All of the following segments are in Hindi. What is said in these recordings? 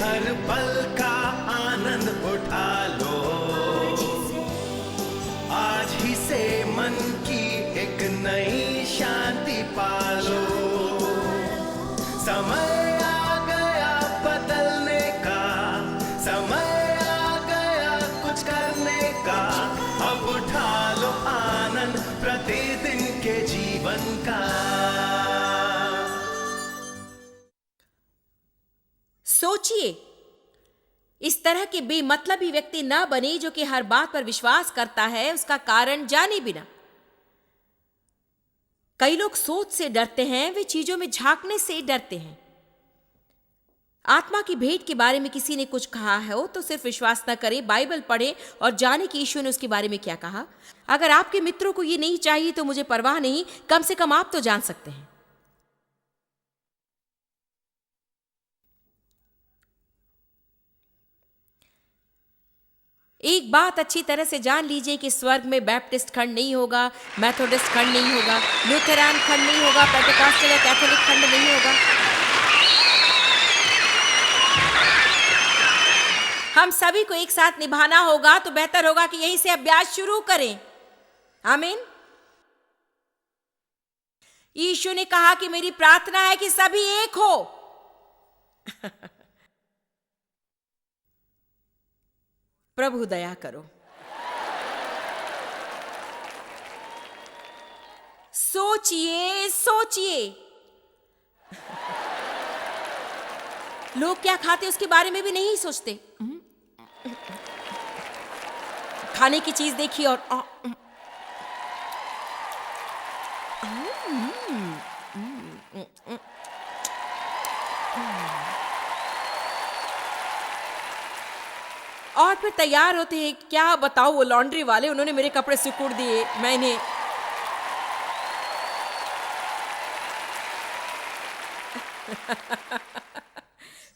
हर पल का आनंद उठा लो, आज ही से मन की एक नई शांति पालो। समय आ गया बदलने का, समय आ गया कुछ करने का, अब उठा लो आनंद प्रतिदिन के जीवन का। सोचिए, इस तरह के बेमतलबी व्यक्ति न बने जो कि हर बात पर विश्वास करता है उसका कारण जाने बिना। कई लोग सोच से डरते हैं, वे चीजों में झांकने से डरते हैं। आत्मा की भेंट के बारे में किसी ने कुछ कहा हो तो सिर्फ विश्वास न करें, बाइबल पढ़ें और जाने कि यीशु ने उसके बारे में क्या कहा। अगर आपके मित्रों को ये नहीं चाहिए तो मुझे परवाह नहीं, कम से कम आप तो जान सकते हैं। एक बात अच्छी तरह से जान लीजिए कि स्वर्ग में बैप्टिस्ट खंड नहीं होगा, मेथोडिस्ट खंड नहीं होगा, लूथेरान खंड नहीं होगा, पेंटेकॉस्टल या कैथोलिक खंड नहीं होगा। हम सभी को एक साथ निभाना होगा, तो बेहतर होगा कि यहीं से अभ्यास शुरू करें। आमीन। यीशु ने कहा कि मेरी प्रार्थना है कि सभी एक हो। प्रभु दया करो। सोचिए सोचिए, लोग क्या खाते उसके बारे में भी नहीं सोचते। खाने की चीज देखिए और फिर तैयार होते हैं। क्या बताओ, वो लॉन्ड्री वाले, उन्होंने मेरे कपड़े सिकुड़ दिए, मैंने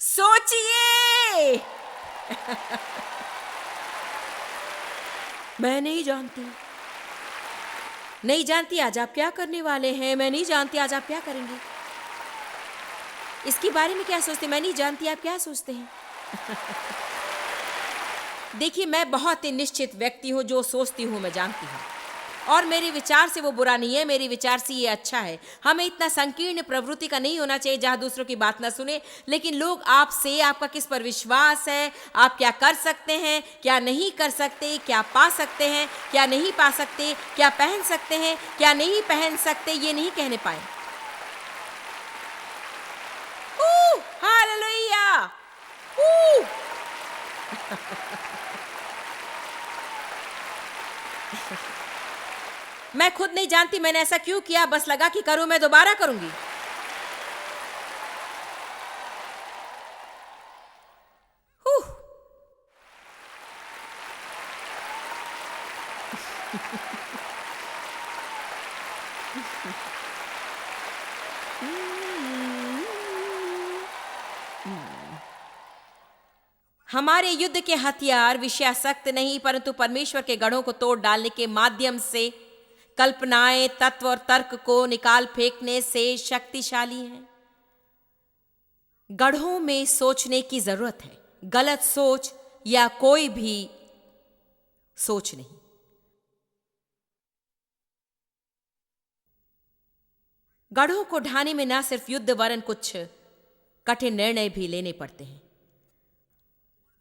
सोचिए। मैं नहीं जानती, नहीं जानती आज आप क्या करने वाले हैं, मैं नहीं जानती आज आप क्या करेंगे, इसके बारे में क्या सोचते, मैं नहीं जानती आप क्या सोचते हैं। देखिए, मैं बहुत ही निश्चित व्यक्ति हूं, जो सोचती हूं मैं जानती हूं, और मेरे विचार से वो बुरा नहीं है, मेरे विचार से ये अच्छा है। हमें इतना संकीर्ण प्रवृत्ति का नहीं होना चाहिए जहां दूसरों की बात ना सुने, लेकिन लोग आपसे, आपका किस पर विश्वास है, आप क्या कर सकते हैं, क्या नहीं कर सकते, क्या पा सकते हैं, क्या नहीं पा सकते, क्या पहन सकते हैं, क्या नहीं पहन सकते, ये नहीं कहने पाए। हालेलुया। मैं खुद नहीं जानती मैंने ऐसा क्यों किया, बस लगा कि करूं, मैं दोबारा करूंगी। हमारे युद्ध के हथियार विषयासक्त नहीं, परंतु परमेश्वर के गढ़ों को तोड़ डालने के माध्यम से, कल्पनाएं, तत्व और तर्क को निकाल फेंकने से शक्तिशाली हैं। गढ़ों में सोचने की जरूरत है, गलत सोच या कोई भी सोच नहीं। गढ़ों को ढाने में न सिर्फ युद्ध वरन कुछ कठिन निर्णय भी लेने पड़ते हैं,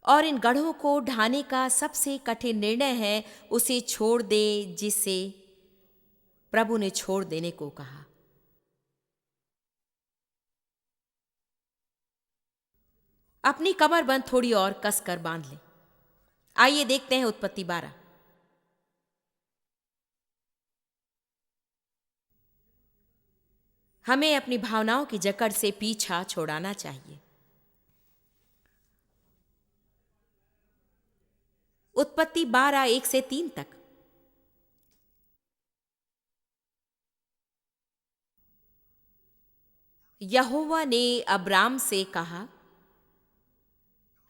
और इन गढ़ों को ढाने का सबसे कठिन निर्णय है उसे छोड़ दे जिसे प्रभु ने छोड़ देने को कहा। अपनी कमरबंद थोड़ी और कसकर बांध ले। आइए देखते हैं उत्पत्ति 12। हमें अपनी भावनाओं की जकड़ से पीछा छोड़ाना चाहिए। उत्पत्ति 12 1 से 3 तक। यहोवा ने अब्राम से कहा,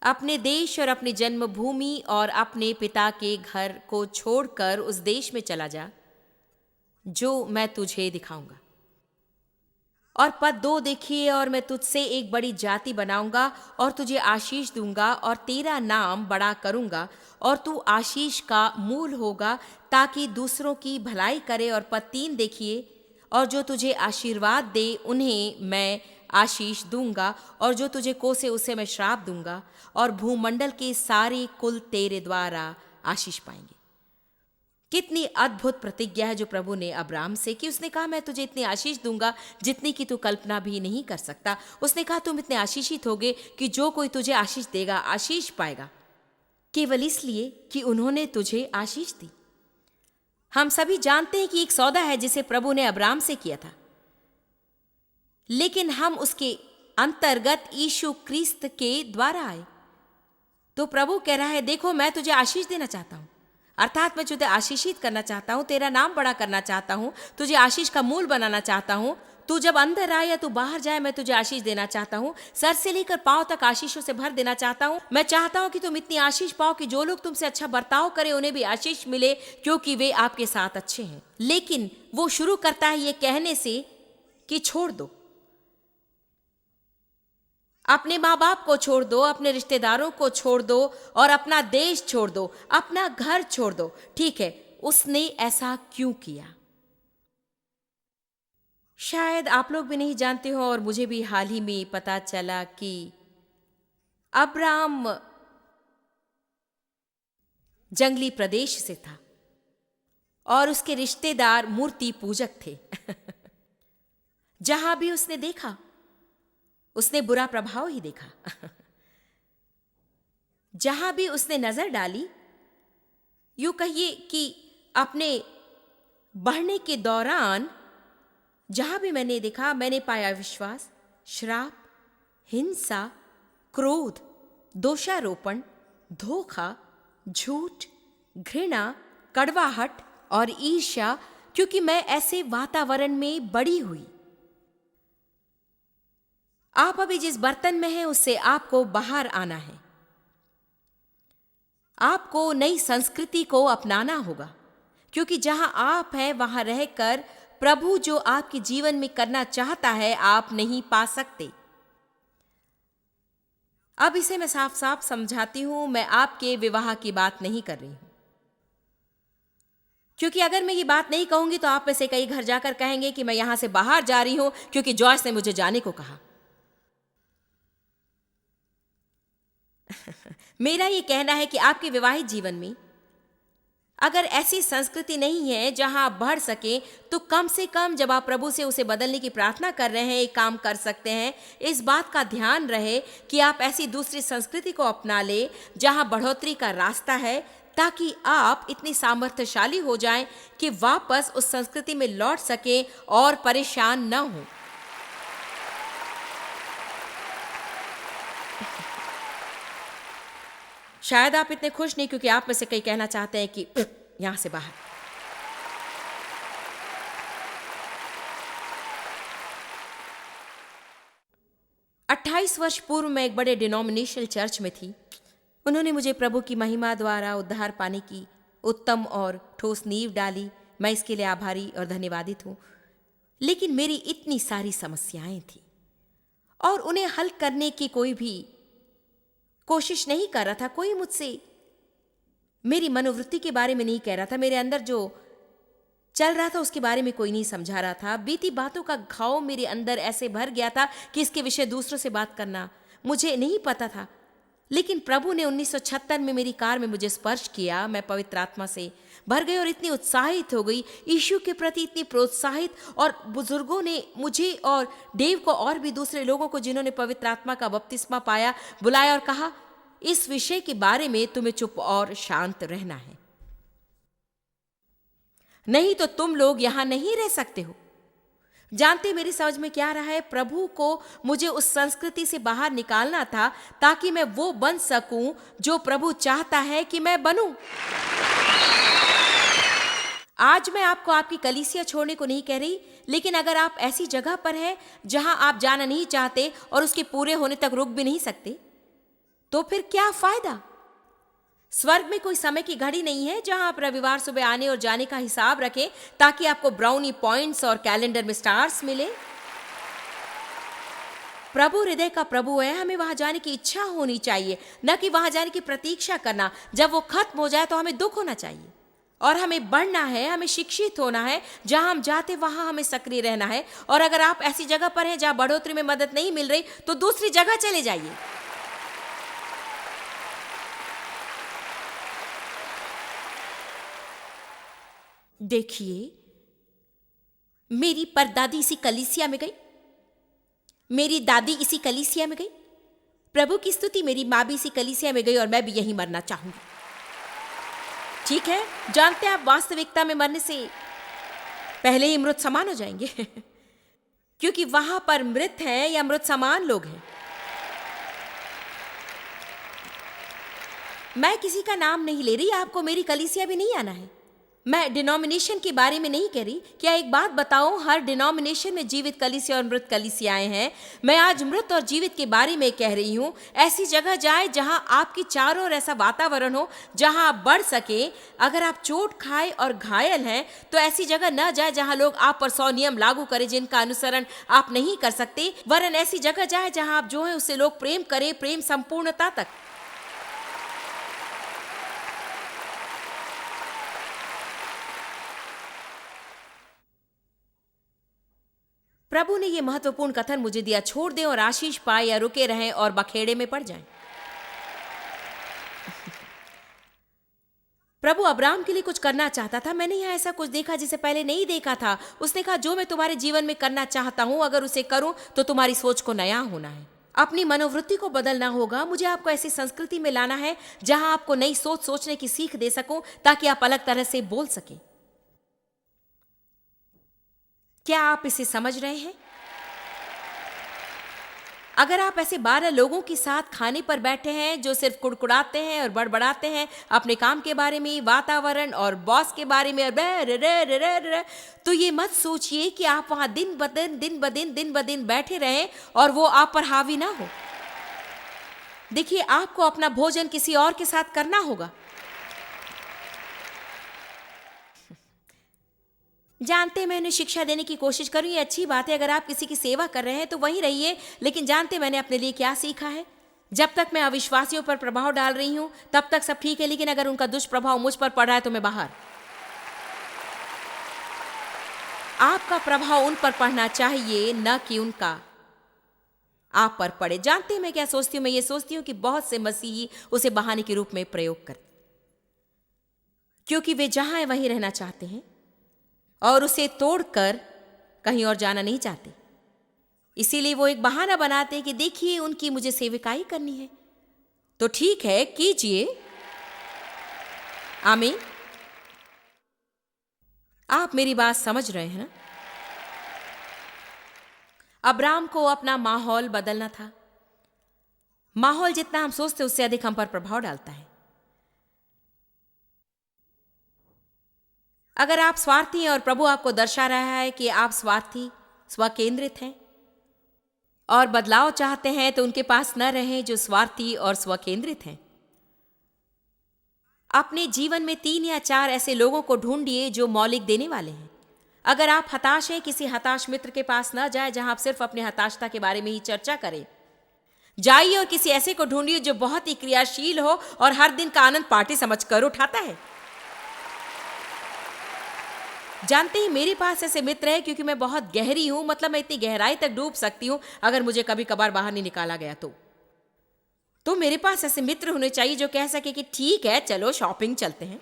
अपने देश और अपनी जन्मभूमि और अपने पिता के घर को छोड़कर उस देश में चला जा जो मैं तुझे दिखाऊंगा। और पद 2 देखिए, और मैं तुझसे एक बड़ी जाति बनाऊंगा और तुझे आशीष दूंगा और तेरा नाम बड़ा करूंगा और तू आशीष का मूल होगा ताकि दूसरों की भलाई करे। और पद 3 देखिए, और जो तुझे आशीर्वाद दे उन्हें मैं आशीष दूंगा और जो तुझे कोसे उसे मैं श्राप दूंगा और भूमंडल के सारे कुल तेरे द्वारा आशीष पाएंगे। कितनी अद्भुत प्रतिज्ञा है जो प्रभु ने अब्राहम से की। उसने कहा मैं तुझे इतनी आशीष दूंगा जितनी कि तू कल्पना भी नहीं कर सकता। उसने कहा तुम इतने आशीषित होगे कि जो कोई तुझे आशीष देगा आशीष पाएगा, केवल इसलिए कि उन्होंने तुझे आशीष दी। हम सभी जानते हैं कि एक सौदा है जिसे प्रभु ने अब्राहम से किया था, लेकिन हम उसके अंतर्गत यीशु क्रिस्त के द्वारा आए। तो प्रभु कह रहा है देखो मैं तुझे आशीष देना चाहता हूं, अर्थात मैं तुझे आशीषित करना चाहता हूं, तेरा नाम बड़ा करना चाहता हूं, तुझे आशीष का मूल बनाना चाहता हूं। तू जब अंदर आए या तू बाहर जाए मैं तुझे आशीष देना चाहता हूं। सर से लेकर पांव तक आशीषों से भर देना चाहता हूं। मैं चाहता हूं कि तुम इतनी आशीष पाओ कि जो लोग तुमसे अच्छा बर्ताव करें उन्हें भी आशीष मिले, क्योंकि वे आपके साथ अच्छे हैं। लेकिन वो शुरू करता है ये कहने से कि छोड़ दो, अपने माँ बाप को छोड़ दो, अपने रिश्तेदारों को छोड़ दो और अपना देश छोड़ दो, अपना घर छोड़ दो। ठीक है, उसने ऐसा क्यों किया? शायद आप लोग भी नहीं जानते हो और मुझे भी हाल ही में पता चला कि अब्राहम जंगली प्रदेश से था और उसके रिश्तेदार मूर्ति पूजक थे। जहां भी उसने देखा उसने बुरा प्रभाव ही देखा। जहां भी उसने नजर डाली, यूं कहिए कि अपने बढ़ने के दौरान जहां भी मैंने देखा मैंने पाया विश्वास, श्राप, हिंसा, क्रोध, दोषारोपण, धोखा, झूठ, घृणा, कड़वाहट और ईर्ष्या, क्योंकि मैं ऐसे वातावरण में बड़ी हुई। आप अभी जिस बर्तन में हैं उससे आपको बाहर आना है। आपको नई संस्कृति को अपनाना होगा, क्योंकि जहां आप हैं वहां रहकर प्रभु जो आपके जीवन में करना चाहता है आप नहीं पा सकते। अब इसे मैं साफ साफ समझाती हूं, मैं आपके विवाह की बात नहीं कर रही हूं, क्योंकि अगर मैं ये बात नहीं कहूंगी तो आप में से कई घर जाकर कहेंगे कि मैं यहां से बाहर जा रही हूं क्योंकि जॉयस ने मुझे जाने को कहा। मेरा ये कहना है कि आपके विवाहित जीवन में अगर ऐसी संस्कृति नहीं है जहां आप बढ़ सके, तो कम से कम जब आप प्रभु से उसे बदलने की प्रार्थना कर रहे हैं एक काम कर सकते हैं। इस बात का ध्यान रहे कि आप ऐसी दूसरी संस्कृति को अपना ले जहां बढ़ोतरी का रास्ता है, ताकि आप इतनी सामर्थ्यशाली हो जाएं कि वापस उस संस्कृति में लौट सकें और परेशान न हो। शायद आप इतने खुश नहीं, क्योंकि आप में से कई कहना चाहते हैं कि यहां से बाहर। अट्ठाईस वर्ष पूर्व मैं एक बड़े डिनोमिनेशनल चर्च में थी। उन्होंने मुझे प्रभु की महिमा द्वारा उद्धार पाने की उत्तम और ठोस नींव डाली। मैं इसके लिए आभारी और धन्यवादित हूं। लेकिन मेरी इतनी सारी समस्याएं थी और उन्हें हल करने की कोई भी कोशिश नहीं कर रहा था। कोई मुझसे मेरी मनोवृत्ति के बारे में नहीं कह रहा था। मेरे अंदर जो चल रहा था उसके बारे में कोई नहीं समझा रहा था। बीती बातों का घाव मेरे अंदर ऐसे भर गया था कि इसके विषय दूसरों से बात करना मुझे नहीं पता था। लेकिन प्रभु ने 1976 में मेरी कार में मुझे स्पर्श किया। मैं पवित्र आत्मा से भर गई और इतनी उत्साहित हो गई, यीशु के प्रति इतनी प्रोत्साहित। और बुजुर्गों ने मुझे और डेव को और भी दूसरे लोगों को जिन्होंने पवित्र आत्मा का बपतिस्मा पाया बुलाया और कहा इस विषय के बारे में तुम्हें चुप और शांत रहना है, नहीं तो तुम लोग यहां नहीं रह सकते हो। जानते मेरी समझ में क्या रहा है? प्रभु को मुझे उस संस्कृति से बाहर निकालना था ताकि मैं वो बन सकूं जो प्रभु चाहता है कि मैं बनूं। आज मैं आपको आपकी कलीसिया छोड़ने को नहीं कह रही, लेकिन अगर आप ऐसी जगह पर हैं जहां आप जाना नहीं चाहते और उसके पूरे होने तक रुक भी नहीं सकते, तो फिर क्या फायदा? स्वर्ग में कोई समय की घड़ी नहीं है जहां आप रविवार सुबह आने और जाने का हिसाब रखें ताकि आपको ब्राउनी पॉइंट्स और कैलेंडर में स्टार्स मिले। प्रभु हृदय का प्रभु है, हमें वहां जाने की इच्छा होनी चाहिए, न कि वहां जाने की प्रतीक्षा करना। जब वो खत्म हो जाए तो हमें दुख होना चाहिए और हमें बढ़ना है, हमें शिक्षित होना है। जहां हम जाते वहां हमें सक्रिय रहना है। और अगर आप ऐसी जगह पर हैं जहां बढ़ोतरी में मदद नहीं मिल रही तो दूसरी जगह चले जाइए। देखिए, मेरी परदादी इसी कलीसिया में गई, मेरी दादी इसी कलीसिया में गई, प्रभु की स्तुति, मेरी माँ भी इसी कलीसिया में गई और मैं भी यहीं मरना चाहूंगी। ठीक है, जानते हैं आप वास्तविकता में मरने से पहले ही मृत समान हो जाएंगे क्योंकि वहां पर मृत हैं या मृत समान लोग हैं। मैं किसी का नाम नहीं ले रही, आपको मेरी कलीसिया भी नहीं आना है। मैं डिनोमिनेशन के बारे में नहीं कह रही। क्या एक बात बताऊं, हर डिनोमिनेशन में जीवित कलीसिया और मृत कलीसियाएं हैं। मैं आज मृत और जीवित के बारे में कह रही हूं। ऐसी जगह जाए जहां आपकी चारों ओर ऐसा वातावरण हो जहां आप बढ़ सके। अगर आप चोट खाए और घायल हैं तो ऐसी जगह न जाए जहां लोग आप पर 100 नियम लागू करें जिनका अनुसरण आप नहीं कर सकते। वरन ऐसी जगह जाए जहां आप जो है उससे लोग प्रेम करें, प्रेम संपूर्णता तक। प्रभु ने यह महत्वपूर्ण कथन मुझे दिया, छोड़ दें और आशीष पाए या रुके रहें और बखेड़े में पड़ जाएं। प्रभु अब्राहम के लिए कुछ करना चाहता था। मैंने यहाँ ऐसा कुछ देखा जिसे पहले नहीं देखा था। उसने कहा, जो मैं तुम्हारे जीवन में करना चाहता हूं अगर उसे करूं तो तुम्हारी सोच को नया होना है, अपनी मनोवृत्ति को बदलना होगा। मुझे आपको ऐसी संस्कृति में लाना है जहां आपको नई सोच सोचने की सीख दे सकूं ताकि आप अलग तरह से बोल सकें। क्या आप इसे समझ रहे हैं? अगर आप ऐसे 12 लोगों के साथ खाने पर बैठे हैं जो सिर्फ कुड़कुड़ाते हैं और बड़बड़ाते हैं अपने काम के बारे में, वातावरण और बॉस के बारे में, तो ये मत सोचिए कि आप वहां दिन ब दिन बैठे रहें और वो आप पर हावी ना हो। देखिए, आपको अपना भोजन किसी और के साथ करना होगा। जानते हैं, मैं उन्हें शिक्षा देने की कोशिश करूं, ये अच्छी बात है। अगर आप किसी की सेवा कर रहे हैं तो वहीं रहिए। लेकिन जानते हैं मैंने अपने लिए क्या सीखा है? जब तक मैं अविश्वासियों पर प्रभाव डाल रही हूं तब तक सब ठीक है, लेकिन अगर उनका दुष्प्रभाव मुझ पर पड़ रहा है तो मैं बाहर। आपका प्रभाव उन पर पड़ना चाहिए, न कि उनका आप पर पड़े। जानते हैं मैं क्या सोचती हूं? मैं ये सोचती हूं कि बहुत से मसीही उसे बहाने के रूप में प्रयोग करते, क्योंकि वे जहां है वहीं रहना चाहते हैं और उसे तोड़कर कहीं और जाना नहीं चाहते। इसीलिए वो एक बहाना बनाते हैं कि देखिए, उनकी मुझे सेविकाई करनी है तो ठीक है, कीजिए। आमीन। आप मेरी बात समझ रहे हैं ना? अब्राहम को अपना माहौल बदलना था। माहौल जितना हम सोचते उससे अधिक हम पर प्रभाव डालता है। अगर आप स्वार्थी हैं और प्रभु आपको दर्शा रहा है कि आप स्वार्थी, स्वकेंद्रित हैं और बदलाव चाहते हैं, तो उनके पास न रहें जो स्वार्थी और स्वकेंद्रित हैं। अपने जीवन में 3 या 4 ऐसे लोगों को ढूंढिए जो मौलिक देने वाले हैं। अगर आप हताश हैं, किसी हताश मित्र के पास न जाए जहां आप सिर्फ अपने हताशता के बारे में ही चर्चा करें। जाइए और किसी ऐसे को ढूंढिए जो बहुत ही क्रियाशील हो और हर दिन का आनंद पार्टी समझकर उठाता है। जानते ही मेरे पास ऐसे मित्र हैं क्योंकि मैं बहुत गहरी हूं, मतलब मैं इतनी गहराई तक डूब सकती हूं अगर मुझे कभी कभार बाहर नहीं निकाला गया तो मेरे पास ऐसे मित्र होने चाहिए जो कह सके कि ठीक है, चलो शॉपिंग चलते हैं।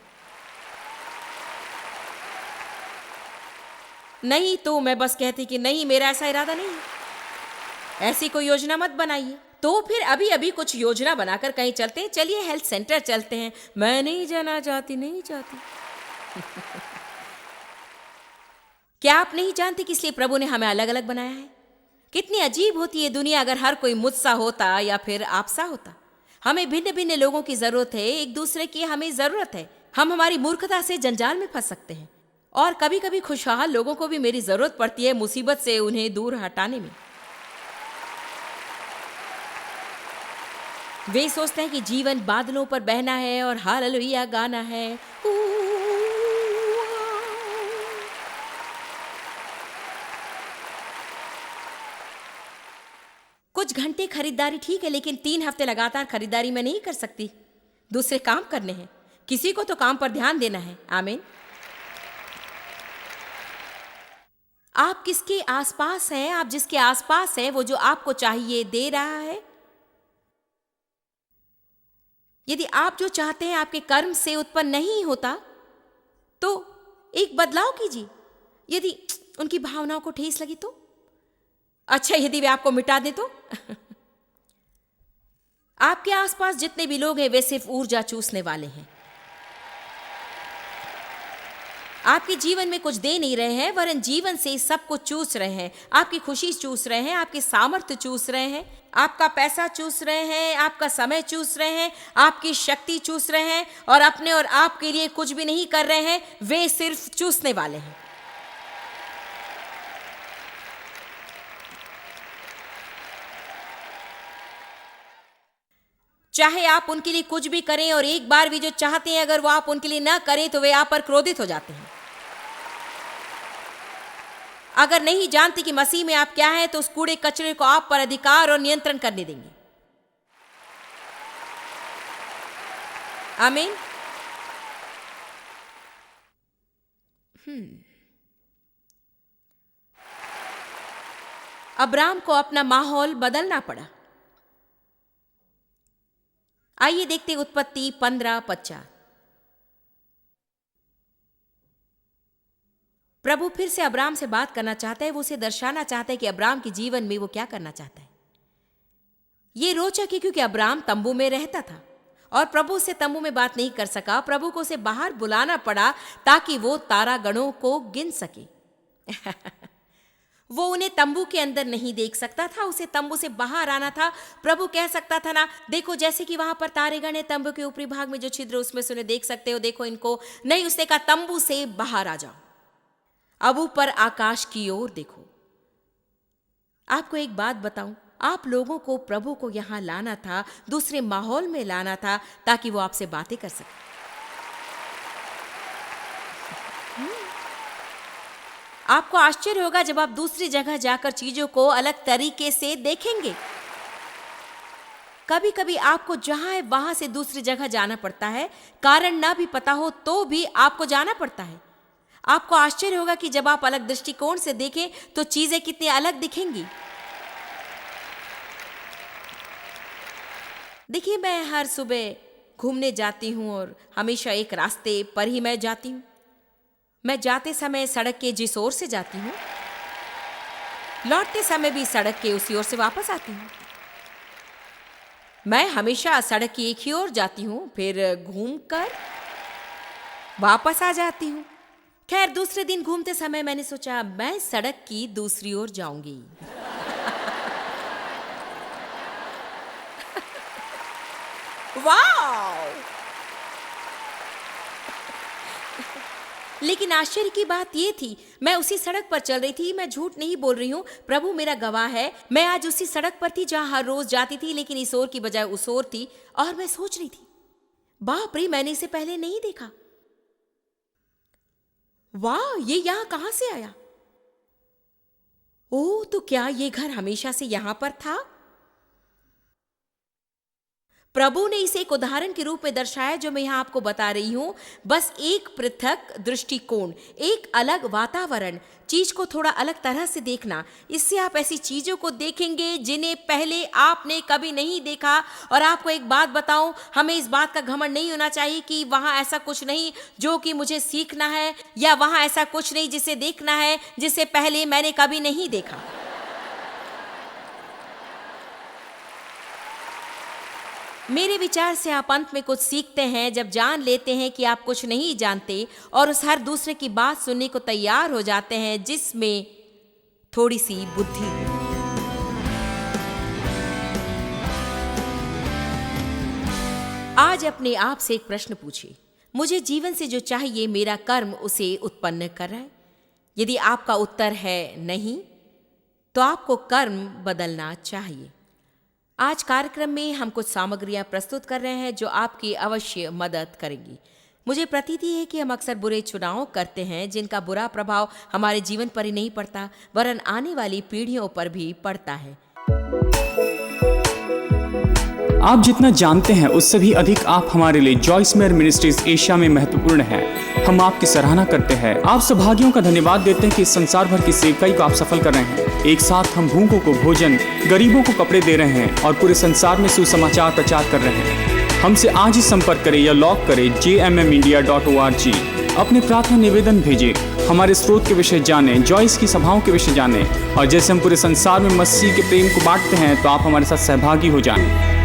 नहीं तो मैं बस कहती कि नहीं, मेरा ऐसा इरादा नहीं है, ऐसी कोई योजना मत बनाइए। तो फिर अभी अभी कुछ योजना बनाकर कहीं चलते हैं। चलिए हेल्थ सेंटर चलते हैं। मैं नहीं जाना चाहती, नहीं चाहती। क्या आप नहीं जानते कि इसलिए प्रभु ने हमें अलग अलग बनाया है? कितनी अजीब होती है दुनिया अगर हर कोई मुझसा होता या फिर आपसा होता। हमें भिन्न भिन्न लोगों की जरूरत है, एक दूसरे की हमें जरूरत है। हम हमारी मूर्खता से जंजाल में फंस सकते हैं और कभी कभी खुशहाल लोगों को भी मेरी जरूरत पड़ती है मुसीबत से उन्हें दूर हटाने में। वे सोचते हैं कि जीवन बादलों पर बहना है और हालेलुया गाना है। कुछ घंटे खरीदारी ठीक है, लेकिन 3 हफ्ते लगातार खरीदारी मैं नहीं कर सकती। दूसरे काम करने हैं, किसी को तो काम पर ध्यान देना है। आमीन। आप किसके आसपास हैं? आप जिसके आसपास हैं वो जो आपको चाहिए दे रहा है। यदि आप जो चाहते हैं आपके कर्म से उत्पन्न नहीं होता तो एक बदलाव कीजिए। यदि उनकी भावनाओं को ठेस लगी तो अच्छा, यदि वे आपको मिटा दे तो आपके आसपास जितने भी लोग हैं वे सिर्फ ऊर्जा चूसने वाले हैं। आपके जीवन में कुछ दे नहीं रहे हैं, वरन जीवन से सब कुछ चूस रहे हैं। आपकी खुशी चूस रहे हैं, आपके सामर्थ्य चूस रहे हैं, आपका पैसा चूस रहे हैं, आपका समय चूस रहे हैं, आपकी शक्ति चूस रहे हैं, और अपने और आपके लिए कुछ भी नहीं कर रहे हैं। वे सिर्फ चूसने वाले हैं। चाहे आप उनके लिए कुछ भी करें, और एक बार भी जो चाहते हैं अगर वो आप उनके लिए ना करें तो वे आप पर क्रोधित हो जाते हैं। अगर नहीं जानते कि मसीह में आप क्या हैं तो उस कूड़े कचरे को आप पर अधिकार और नियंत्रण करने देंगे। आमीन। अब्राम को अपना माहौल बदलना पड़ा। आइए देखते उत्पत्ति 15:50। प्रभु फिर से अब्राम से बात करना चाहता है। वो उसे दर्शाना चाहता है कि अब्राम के जीवन में वो क्या करना चाहता है। ये रोचक है क्योंकि अब्राम तंबू में रहता था और प्रभु से तंबू में बात नहीं कर सका। प्रभु को उसे बाहर बुलाना पड़ा ताकि वो तारागणों को गिन सके। वो उन्हें तंबू के अंदर नहीं देख सकता था, उसे तंबू से बाहर आना था। प्रभु कह सकता था ना, देखो जैसे कि वहां पर तारेगण है, तंबू के ऊपरी भाग में जो छिद्र उसमें से उन्हें देख सकते हो, देखो इनको। नहीं, उसने कहा तंबू से बाहर आ जाओ, अब ऊपर आकाश की ओर देखो। आपको एक बात बताऊं, आप लोगों को प्रभु को यहां लाना था, दूसरे माहौल में लाना था ताकि वो आपसे बातें कर सके। आपको आश्चर्य होगा जब आप दूसरी जगह जाकर चीजों को अलग तरीके से देखेंगे। कभी कभी आपको जहां है वहां से दूसरी जगह जाना पड़ता है, कारण ना भी पता हो तो भी आपको जाना पड़ता है। आपको आश्चर्य होगा कि जब आप अलग दृष्टिकोण से देखें तो चीजें कितनी अलग दिखेंगी। देखिए, मैं हर सुबह घूमने जाती हूं और हमेशा एक रास्ते पर ही मैं जाती हूं। मैं जाते समय सड़क के जिस ओर से जाती हूं, लौटते समय भी सड़क के उसी ओर से वापस आती हूं। मैं हमेशा सड़क की एक ही ओर जाती हूं, फिर घूमकर वापस आ जाती हूं। खैर, दूसरे दिन घूमते समय मैंने सोचा मैं सड़क की दूसरी ओर जाऊंगी। वाह! लेकिन आश्चर्य की बात यह थी, मैं उसी सड़क पर चल रही थी। मैं झूठ नहीं बोल रही हूं, प्रभु मेरा गवाह है। मैं आज उसी सड़क पर थी जहां हर रोज जाती थी, लेकिन इस ओर की बजाय उस ओर थी। और मैं सोच रही थी, बाप रे, मैंने इसे पहले नहीं देखा। वाह, ये यहां कहां से आया? ओह, तो क्या ये घर हमेशा से यहां पर था? प्रभु ने इसे एक उदाहरण के रूप में दर्शाया जो मैं यहां आपको बता रही हूं। बस एक पृथक दृष्टिकोण, एक अलग वातावरण, चीज को थोड़ा अलग तरह से देखना। इससे आप ऐसी चीजों को देखेंगे जिन्हें पहले आपने कभी नहीं देखा। और आपको एक बात बताऊं, हमें इस बात का घमंड नहीं होना चाहिए कि वहां ऐसा कुछ नहीं जो कि मुझे सीखना है, या वहां ऐसा कुछ नहीं जिसे देखना है जिसे पहले मैंने कभी नहीं देखा। मेरे विचार से आप अंत में कुछ सीखते हैं जब जान लेते हैं कि आप कुछ नहीं जानते और उस हर दूसरे की बात सुनने को तैयार हो जाते हैं जिसमें थोड़ी सी बुद्धि हो। आज अपने आप से एक प्रश्न पूछिए, मुझे जीवन से जो चाहिए मेरा कर्म उसे उत्पन्न कर रहा है? यदि आपका उत्तर है नहीं, तो आपको कर्म बदलना चाहिए। आज कार्यक्रम में हम कुछ सामग्रियां प्रस्तुत कर रहे हैं जो आपकी अवश्य मदद करेंगी। मुझे प्रतीति है कि हम अक्सर बुरे चुनाव करते हैं जिनका बुरा प्रभाव हमारे जीवन पर ही नहीं पड़ता, वरन आने वाली पीढ़ियों पर भी पड़ता है। आप जितना जानते हैं उससे भी अधिक आप हमारे लिए जॉइस मेयर मिनिस्ट्रीज एशिया में महत्वपूर्ण है। हम आपकी सराहना करते हैं। आप सौभाग्यों का धन्यवाद देते हैं कि इस संसार भर की सेवकाई को आप सफल कर रहे हैं। एक साथ हम भूखों को भोजन, गरीबों को कपड़े दे रहे हैं और पूरे संसार में सुसमाचार प्रचार कर रहे हैं। हमसे आज ही संपर्क करें या लॉग करें jmmindia.org। अपने प्रार्थना निवेदन भेजें, हमारे स्रोत के विषय जानें, जॉइस की सभाओं के विषय जानें और जैसे हम पूरे संसार में मसीह के प्रेम को बांटते हैं तो आप हमारे साथ सहभागी हो जाएं।